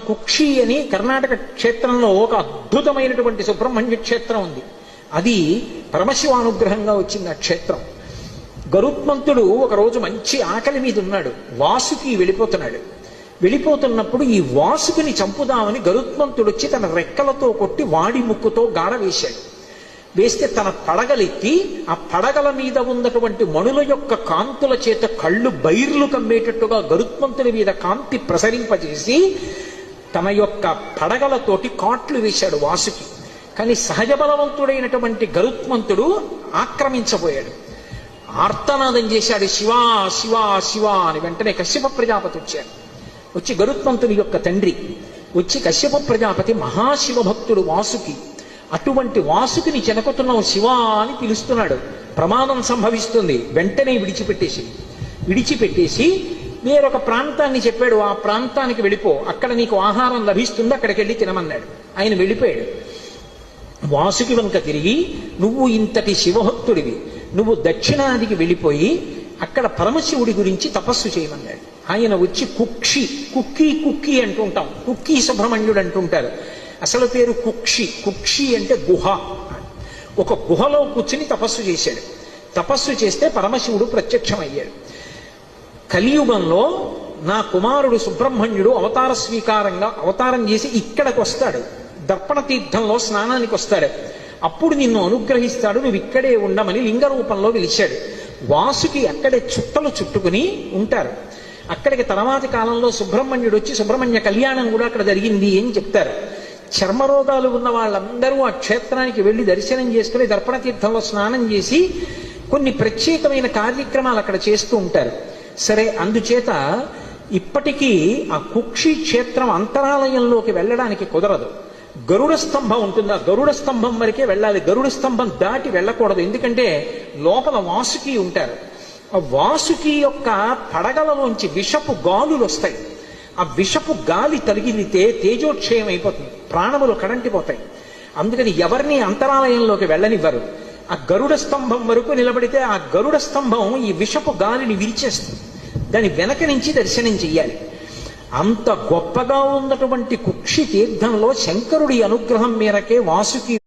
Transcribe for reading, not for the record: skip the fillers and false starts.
కుక్షి అని కర్ణాటక క్షేత్రంలో ఒక అద్భుతమైనటువంటి సుబ్రహ్మణ్య క్షేత్రం ఉంది. అది పరమశివానుగ్రహంగా వచ్చింది ఆ క్షేత్రం. గరుత్మంతుడు ఒకరోజు మంచి ఆకలి మీద ఉన్నాడు. వాసుకి వెళ్ళిపోతున్నప్పుడు ఈ వాసుకుని చంపుదామని గరుత్మంతుడు వచ్చి తన రెక్కలతో కొట్టి వాడి ముక్కుతో గాడ వేశాడు. వేస్తే తన పడగలెత్తి ఆ పడగల మీద ఉన్నటువంటి మణుల యొక్క కాంతుల చేత కళ్ళు బైర్లు కమ్మేటట్టుగా గరుత్మంతుడి మీద కాంతి ప్రసరింపజేసి తన యొక్క పడగలతోటి కాట్లు వేశాడు వాసుకి. కానీ సహజ బలవంతుడైనటువంటి గరుత్మంతుడు ఆక్రమించబోయాడు. ఆర్తనాదం చేశాడు, శివా శివా శివా అని. వెంటనే కశ్యప ప్రజాపతి వచ్చాడు. వచ్చి గరుత్మంతుని యొక్క తండ్రి వచ్చి కశ్యప ప్రజాపతి మహాశివ భక్తుడు వాసుకి. అటువంటి వాసుకిని చెనకుతున్నావు శివా అని పిలుస్తున్నాడు. ప్రమాదం సంభవిస్తుంది. వెంటనే విడిచిపెట్టేసి వేరొక ప్రాంతాన్ని చెప్పాడు. ఆ ప్రాంతానికి వెళ్ళిపో, అక్కడ నీకు ఆహారం లభిస్తుంది, అక్కడికి వెళ్ళి తినమన్నాడు. ఆయన వెళ్ళిపోయాడు. వాసుకి వంక తిరిగి, నువ్వు ఇంతటి శివభక్తుడివి, నువ్వు దక్షిణాదికి వెళ్ళిపోయి అక్కడ పరమశివుడి గురించి తపస్సు చేయమన్నాడు. ఆయన వచ్చి కుక్కి అంటుంటాం, కుక్కీ సుబ్రహ్మణ్యుడు అంటుంటారు. అసలు పేరు కుక్షి అంటే గుహ. ఒక గుహలో కూర్చుని తపస్సు చేశాడు. తపస్సు చేస్తే పరమశివుడు ప్రత్యక్షమయ్యాడు. కలియుగంలో నా కుమారుడు సుబ్రహ్మణ్యుడు అవతారం చేసి ఇక్కడికి వస్తాడు. దర్పణ తీర్థంలో స్నానానికి వస్తాడు. అప్పుడు నిన్ను అనుగ్రహిస్తాడు, నువ్వు ఇక్కడే ఉండమని లింగ రూపంలో పిలిచాడు. వాసుకి అక్కడే చుట్టలు చుట్టుకుని ఉంటారు. అక్కడికి తర్వాతి కాలంలో సుబ్రహ్మణ్యుడు వచ్చి సుబ్రహ్మణ్య కళ్యాణం కూడా అక్కడ జరిగింది అని చెప్తారు. చర్మరోగాలు ఉన్న వాళ్ళందరూ ఆ క్షేత్రానికి వెళ్ళి దర్శనం చేసుకుని దర్పణ తీర్థంలో స్నానం చేసి కొన్ని ప్రత్యేకమైన కార్యక్రమాలు అక్కడ చేస్తూ ఉంటారు. సరే, అందుచేత ఇప్పటికీ ఆ కుక్షి క్షేత్రం అంతరాలయంలోకి వెళ్ళడానికి కుదరదు. గరుడ స్తంభం ఉంటుంది, ఆ గరుడ స్తంభం వరకే వెళ్ళాలి. గరుడ స్తంభం దాటి వెళ్ళకూడదు. ఎందుకంటే లోపల వాసుకి ఉంటారు. ఆ వాసుకి యొక్క పడగలలోంచి విషపు గాలులు వస్తాయి. ఆ విషపు గాలి తగిలితే తేజోక్షయం అయిపోతుంది, ప్రాణములు కడంటిపోతాయి. అందుకని ఎవరిని అంతరాలయంలోకి వెళ్ళనివ్వరు. ఆ గరుడ స్తంభం వరకు నిలబడితే ఆ గరుడ స్తంభం ఈ విషపు గాలిని విరిచేస్తుంది. దాని వెనక నుంచి దర్శనం చెయ్యాలి. అంత గొప్పగా ఉన్నటువంటి కుక్షి తీర్థంలో శంకరుడి అనుగ్రహం మేరకే వాసుకి